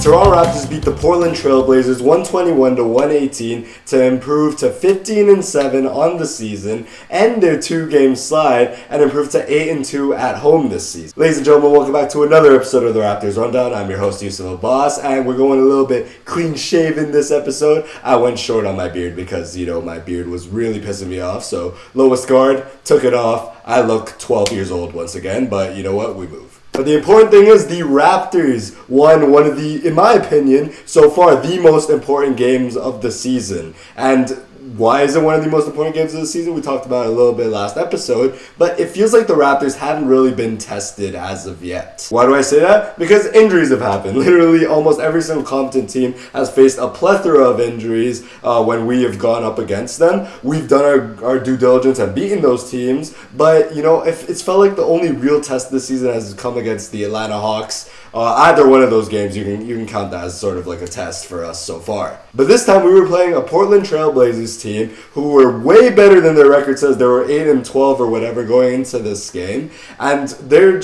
Toronto Raptors beat the Portland Trail Blazers 121-118 to improve to 15-7 on the season, end their 2-game slide, and improve to 8-2 at home this season. Ladies and gentlemen, welcome back to another episode of the Raptors Rundown. I'm your host, Yusuf Abbas, and we're going a little bit clean-shaven this episode. I went short on my beard because, my beard was really pissing me off, so lowest guard, took it off. I look 12 years old once again, but you know what? We move. But the important thing is the Raptors won one of the, in my opinion, so far the most important games of the season. And why is it one of the most important games of the season? We talked about it a little bit last episode, but it feels like the Raptors haven't really been tested as of yet. Why do I say that? Because injuries have happened. Literally, almost every single competent team has faced a plethora of injuries when we have gone up against them. We've done our due diligence and beaten those teams, but if it's felt like the only real test this season has come against the Atlanta Hawks. Either one of those games, you can count that as sort of like a test for us so far. But this time we were playing a Portland Trail Blazers team who were way better than their record says. They were 8-12 or whatever going into this game, and they're one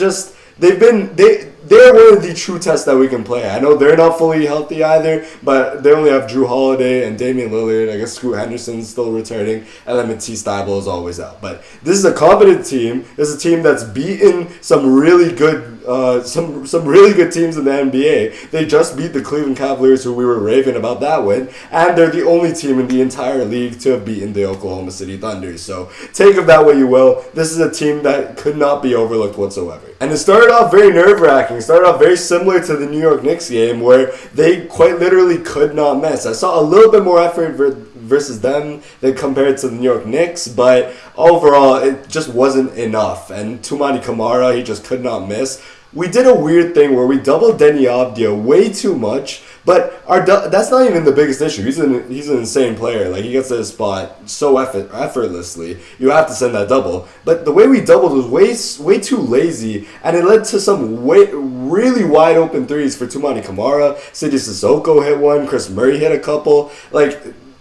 of the true tests that we can play. I know they're not fully healthy either, but they only have Drew Holiday and Damian Lillard. I guess Scoot Henderson's still returning, and then Matisse Thybulle is always out. But this is a competent team. This is a team that's beaten some really good some really good teams in the NBA. They just beat the Cleveland Cavaliers, who we were raving about that win, and they're the only team in the entire league to have beaten the Oklahoma City Thunder. So take of that what you will. This is a team that could not be overlooked whatsoever. And it started off very nerve-wracking. It started off very similar to the New York Knicks game, where they quite literally could not miss. I saw a little bit more effort versus them than compared to the New York Knicks, but overall it just wasn't enough. And Toumani Camara, he just could not miss. We did a weird thing where we doubled Deni Avdija way too much, but that's not even the biggest issue. He's an insane player. Like, he gets to his spot so effortlessly. You have to send that double. But the way we doubled was way too lazy, and it led to some really wide open threes for Toumani Camara. Sidi Sissoko hit one. Chris Murray hit a couple.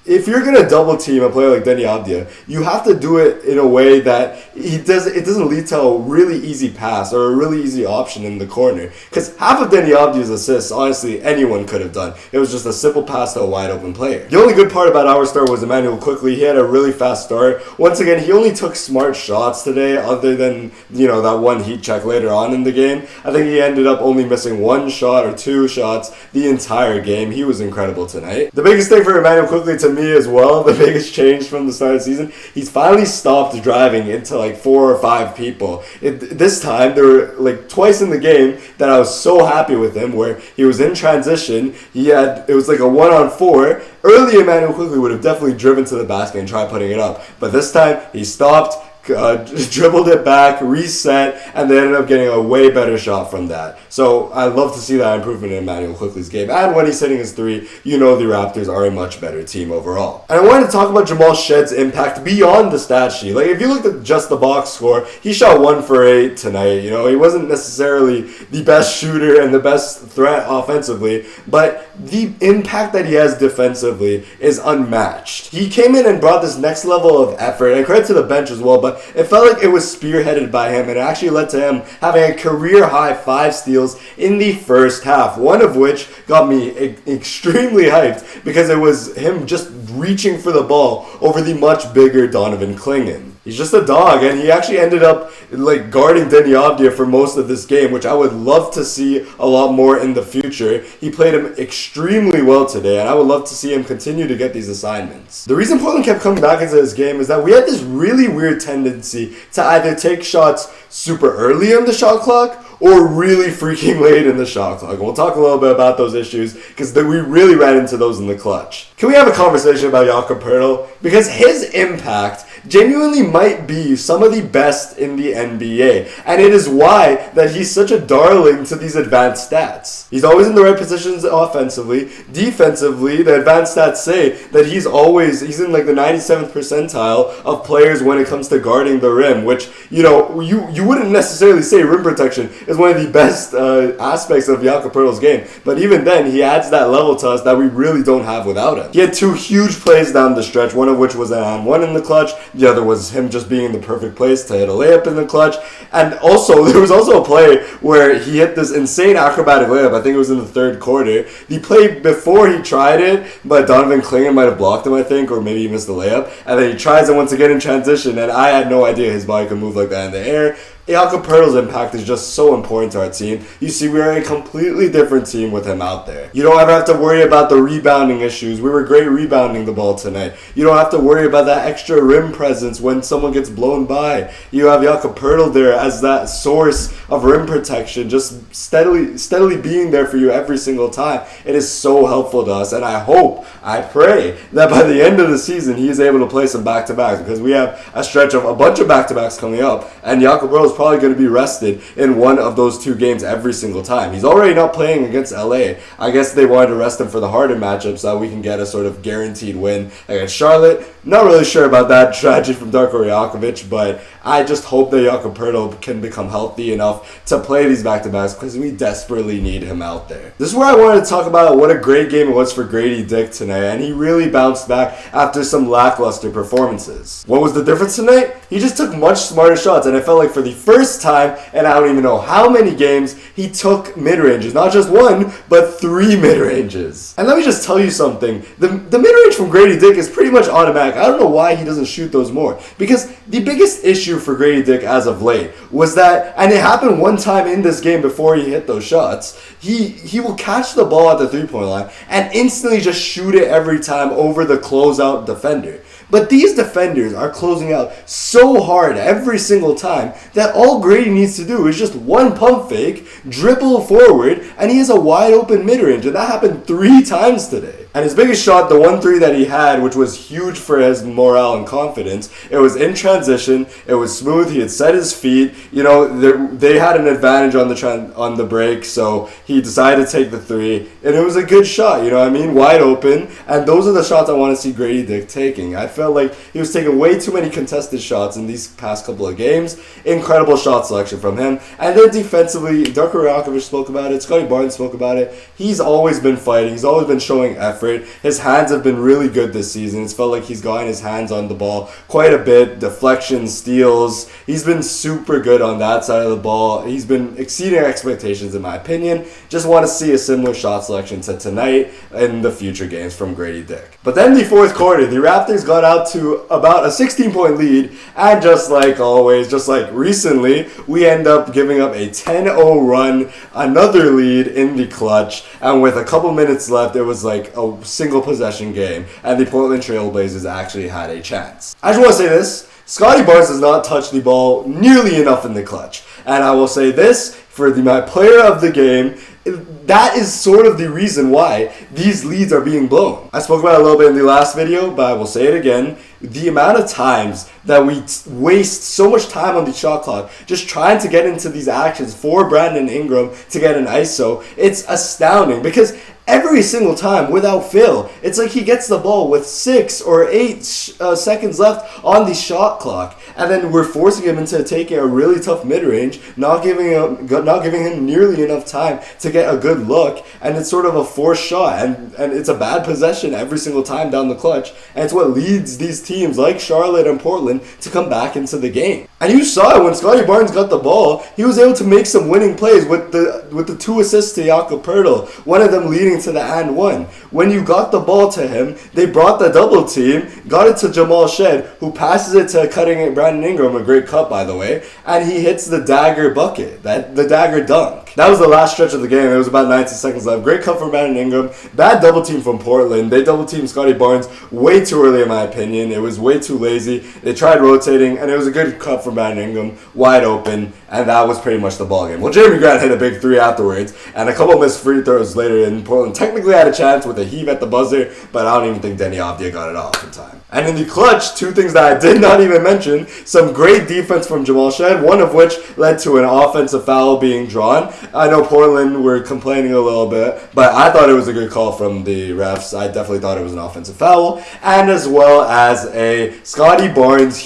If you're going to double team a player like Deni Avdija, you have to do it in a way that it doesn't lead to a really easy pass or a really easy option in the corner. Because half of Deni Avdija's assists, honestly, anyone could have done. It was just a simple pass to a wide open player. The only good part about our start was Immanuel Quickley. He had a really fast start. Once again, he only took smart shots today, other than, that one heat check later on in the game. I think he ended up only missing one shot or two shots the entire game. He was incredible tonight. The biggest thing for Immanuel Quickley to me as well, the biggest change from the start of the season, he's finally stopped driving into 4 or 5 people. This time, there were twice in the game that I was so happy with him, where he was in transition. It was like a 1-on-4. Early Immanuel Quickley would have definitely driven to the basket and tried putting it up. But this time, he stopped, dribbled it back, reset, and they ended up getting a way better shot from that. So I love to see that improvement in Immanuel Quickley's game. And when he's hitting his three, the Raptors are a much better team overall. And I wanted to talk about Jamal Shead's impact beyond the stat sheet. If you looked at just the box score, he shot 1 for 8 tonight. He wasn't necessarily the best shooter and the best threat offensively, but the impact that he has defensively is unmatched. He came in and brought this next level of effort, and credit to the bench as well, but it felt like it was spearheaded by him, and it actually led to him having a career-high 5 steals in the first half, one of which got me extremely hyped because it was him just reaching for the ball over the much bigger Donovan Clingan. He's just a dog, and he actually ended up guarding Deni Avdija for most of this game, which I would love to see a lot more in the future. He played him extremely well today, and I would love to see him continue to get these assignments. The reason Portland kept coming back into this game is that we had this really weird tendency to either take shots super early in the shot clock or really freaking late in the shot clock. We'll talk a little bit about those issues because we really ran into those in the clutch. Can we have a conversation about Jakob Poeltl? Because his impact genuinely might be some of the best in the NBA, and it is why that he's such a darling to these advanced stats. He's always in the right positions offensively. Defensively, the advanced stats say that he's in the 97th percentile of players when it comes to guarding the rim, which you wouldn't necessarily say rim protection is one of the best aspects of Jakob Poeltl's game, but even then he adds that level to us that we really don't have without him. He had 2 huge plays down the stretch, one of which was an and one in the clutch. The other was him just being in the perfect place to hit a layup in the clutch. And also, there was also a play where he hit this insane acrobatic layup. I think it was in the third quarter. The play before he tried it, but Donovan Clingan might have blocked him, I think, or maybe he missed the layup. And then he tries it once again in transition, and I had no idea his body could move like that in the air. Jakob Poeltl's impact is just so important to our team. You see, we are a completely different team with him out there. You don't ever have to worry about the rebounding issues. We were great rebounding the ball tonight. You don't have to worry about that extra rim presence when someone gets blown by. You have Jakob Poeltl there as that source of rim protection, just steadily being there for you every single time. It is so helpful to us, and I pray that by the end of the season he is able to play some back-to-backs, because we have a stretch of a bunch of back-to-backs coming up, and Jakob Poeltl probably going to be rested in one of those two games every single time. He's already not playing against LA. I guess they wanted to rest him for the harder matchups so that we can get a sort of guaranteed win against Charlotte. Not really sure about that strategy from Darko Rajakovic, but I just hope that Jakob Poeltl can become healthy enough to play these back-to-backs, because we desperately need him out there. This is where I wanted to talk about what a great game it was for Gradey Dick tonight, and he really bounced back after some lackluster performances. What was the difference tonight? He just took much smarter shots, and I felt like for the first time, and I don't even know how many games, he took mid-ranges. Not just one, but 3 mid-ranges. And let me just tell you something. The mid-range from Gradey Dick is pretty much automatic. I don't know why he doesn't shoot those more, because the biggest issue for Gradey Dick as of late was that, and it happened one time in this game before he hit those shots, he will catch the ball at the three-point line and instantly just shoot it every time over the closeout defender. But these defenders are closing out so hard every single time that all Gradey needs to do is just one pump fake, dribble forward, and he has a wide open mid-range. And that happened 3 times today. And his biggest shot, the 1-3 that he had, which was huge for his morale and confidence, it was in transition, it was smooth, he had set his feet, you know, they had an advantage on the break, so he decided to take the 3, and it was a good shot, you know what I mean, wide open, and those are the shots I want to see Gradey Dick taking. I felt like he was taking way too many contested shots in these past couple of games. Incredible shot selection from him. And then defensively, Darko Rajakovic spoke about it, Scottie Barnes spoke about it. He's always been fighting, he's always been showing effort. His hands have been really good this season. It's felt like he's gotten his hands on the ball quite a bit. Deflections, steals. He's been super good on that side of the ball. He's been exceeding expectations in my opinion. Just want to see a similar shot selection to tonight in the future games from Gradey Dick. But then the fourth quarter, the Raptors got out to about a 16-point lead, and just like always, just like recently, we end up giving up a 10-0 run, another lead in the clutch, and with a couple minutes left, it was like a single possession game, and the Portland Trail Blazers actually had a chance. I just want to say this, Scottie Barnes does not touch the ball nearly enough in the clutch, and I will say this, for my player of the game, that is sort of the reason why these leads are being blown. I spoke about it a little bit in the last video, but I will say it again. The amount of times that we waste so much time on the shot clock just trying to get into these actions for Brandon Ingram to get an ISO, it's astounding, because every single time, without fail, it's like he gets the ball with 6 or 8 seconds left on the shot clock, and then we're forcing him into taking a really tough mid-range, not giving him nearly enough time to get a good look, and it's sort of a forced shot, and it's a bad possession every single time down the clutch, and it's what leads these teams like Charlotte and Portland to come back into the game. And you saw it when Scottie Barnes got the ball, he was able to make some winning plays with the 2 assists to Jakob Poeltl, one of them leading to the and one. When you got the ball to him, they brought the double team, got it to Jamal Shead, who passes it to cutting Brandon Ingram, a great cut by the way, and he hits the dagger bucket, the dagger dunk. That was the last stretch of the game. It was about 90 seconds left. Great cut from Brandon Ingram. Bad double team from Portland. They double teamed Scottie Barnes way too early in my opinion. It was way too lazy. They tried rotating, and it was a good cut from Brandon Ingram, wide open, and that was pretty much the ball game. Well, Jeremy Grant hit a big 3 afterwards, and a couple missed free throws later, and Portland technically had a chance with a heave at the buzzer, but I don't even think Deni Avdija got it off in time. And in the clutch, 2 things that I did not even mention, some great defense from Jamal Shead, one of which led to an offensive foul being drawn. I know Portland were complaining a little bit, but I thought it was a good call from the refs. I definitely thought it was an offensive foul, and as well as another Scottie Barnes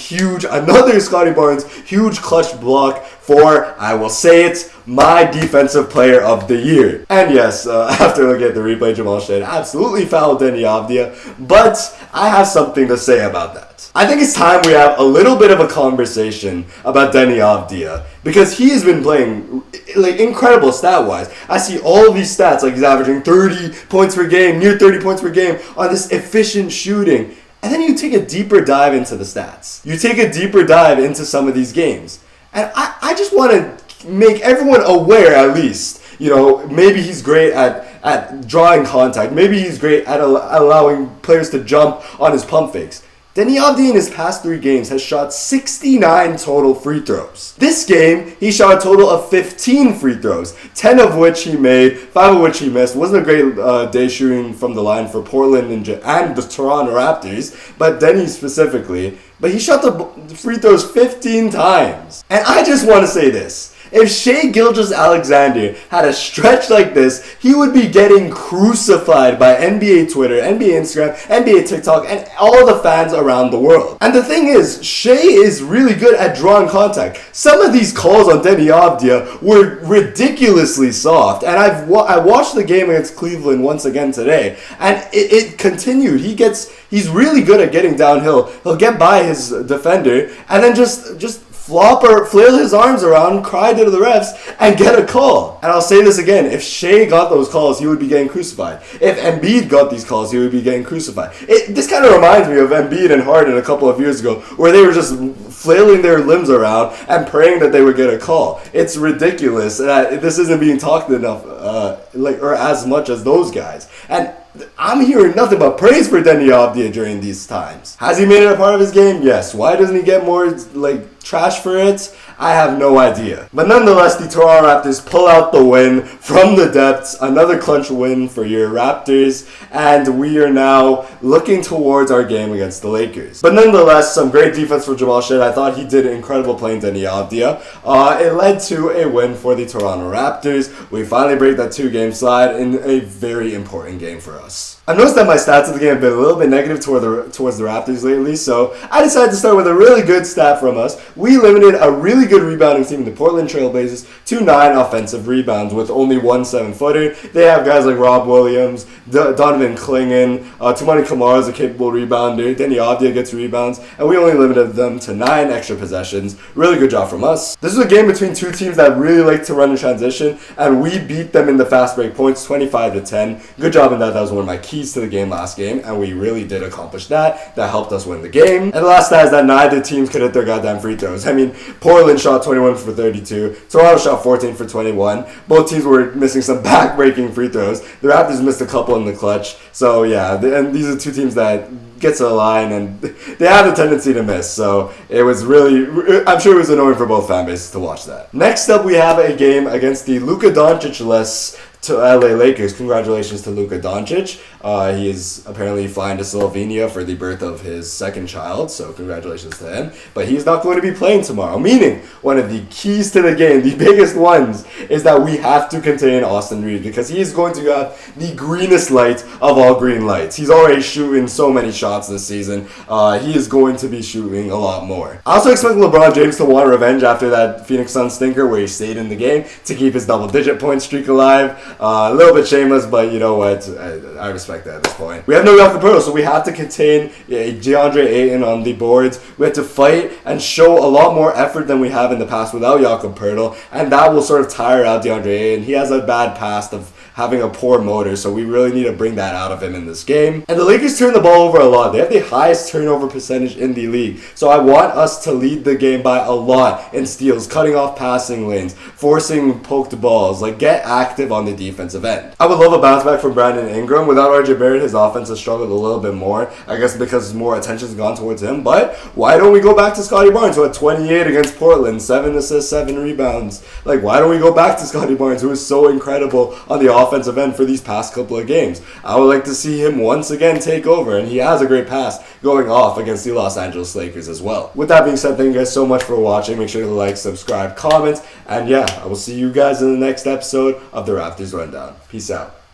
huge clutch block for, I will say it, my defensive player of the year. And yes, after looking at the replay, Jamal Shead absolutely fouled Deni Avdija, but I have something to say about that. talent. I think it's time we have a little bit of a conversation about Deni Avdija, because he has been playing like incredible stat-wise. I see all of these stats, like he's averaging 30 points per game, near 30 points per game on this efficient shooting. And then you take a deeper dive into the stats. You take a deeper dive into some of these games. And I just want to make everyone aware, at least. You know, maybe he's great at drawing contact. Maybe he's great at allowing players to jump on his pump fakes. Deni Avdija in his past 3 games has shot 69 total free throws. This game, he shot a total of 15 free throws, 10 of which he made, 5 of which he missed. Wasn't a great day shooting from the line for Portland and the Toronto Raptors, but Deni specifically. But he shot the free throws 15 times. And I just want to say this. If Shead Gilgeous-Alexander had a stretch like this, he would be getting crucified by NBA Twitter, NBA Instagram, NBA TikTok, and all the fans around the world. And the thing is, Shead is really good at drawing contact. Some of these calls on Deni Avdija were ridiculously soft, and I watched the game against Cleveland once again today, and it continued. He's really good at getting downhill. He'll get by his defender, and then just flop or flail his arms around, cry to the refs, and get a call. And I'll say this again, if Shea got those calls, he would be getting crucified. If Embiid got these calls, he would be getting crucified. This kind of reminds me of Embiid and Harden a couple of years ago, where they were just flailing their limbs around and praying that they would get a call. It's ridiculous that this isn't being talked enough, or as much as those guys. And I'm hearing nothing but praise for Deni Avdija during these times. Has he made it a part of his game? Yes. Why doesn't he get more trash for it? I have no idea. But nonetheless, the Toronto Raptors pull out the win from the depths. Another clutch win for your Raptors. And we are now looking towards our game against the Lakers. But nonetheless, some great defense for Jamal. I thought he did incredible playing Deni Avdija. It led to a win for the Toronto Raptors. We finally break that 2-game slide in a very important game for us. I've noticed that my stats of the game have been a little bit negative towards the Raptors lately, so I decided to start with a really good stat from us. We limited a really good rebounding team, the Portland Trail Blazers, to 9 offensive rebounds with only 1 7-footer. They have guys like Rob Williams, Donovan Clingan, Toumani Camara is a capable rebounder, Deni Avdija gets rebounds, and we only limited them to 9 extra possessions. Really good job from us. This is a game between 2 teams that really like to run in transition, and we beat them in the fast break points, 25-10. Good job in that. That was one of my keys to the game last game, and we really did accomplish that. That helped us win the game. And the last stat is that neither teams could hit their goddamn free throws. I mean, Portland shot 21 for 32. Toronto shot 14 for 21. Both teams were missing some back-breaking free throws. The Raptors missed a couple in the clutch. So yeah, and these are 2 teams that get to the line and they have a tendency to miss. So it was really, I'm sure it was annoying for both fan bases to watch that. Next up, we have a game against the Luka Doncic-less to LA Lakers. Congratulations to Luka Doncic. He is apparently flying to Slovenia for the birth of his 2nd child, so congratulations to him. But he's not going to be playing tomorrow, meaning one of the keys to the game, the biggest ones, is that we have to contain Austin Reeves, because he is going to have the greenest light of all green lights. He's already shooting so many shots this season. He is going to be shooting a lot more. I also expect LeBron James to want revenge after that Phoenix Suns stinker where he stayed in the game to keep his double-digit point streak alive. A little bit shameless, but you know what? I respect that at this point. We have no Jakob, so we have to contain DeAndre Ayton on the boards. We have to fight and show a lot more effort than we have in the past without Jakob, and that will sort of tire out DeAndre Ayton. He has a bad past of having a poor motor, so we really need to bring that out of him in this game. And the Lakers turn the ball over a lot. They have the highest turnover percentage in the league, so I want us to lead the game by a lot in steals, cutting off passing lanes, forcing poked balls, get active on the defensive end. I would love a bounce back from Brandon Ingram. Without RJ Barrett, his offense has struggled a little bit more, I guess because more attention's gone towards him, but why don't we go back to Scottie Barnes, who had 28 against Portland, 7 assists, 7 rebounds. Why don't we go back to Scottie Barnes, who is so incredible on the offensive end for these past couple of games? I would like to see him once again take over, and he has a great pass going off against the Los Angeles Lakers as well. With that being said, thank you guys so much for watching. Make sure to like, subscribe, comment, and yeah, I will see you guys in the next episode of the Raptors Rundown. Peace out.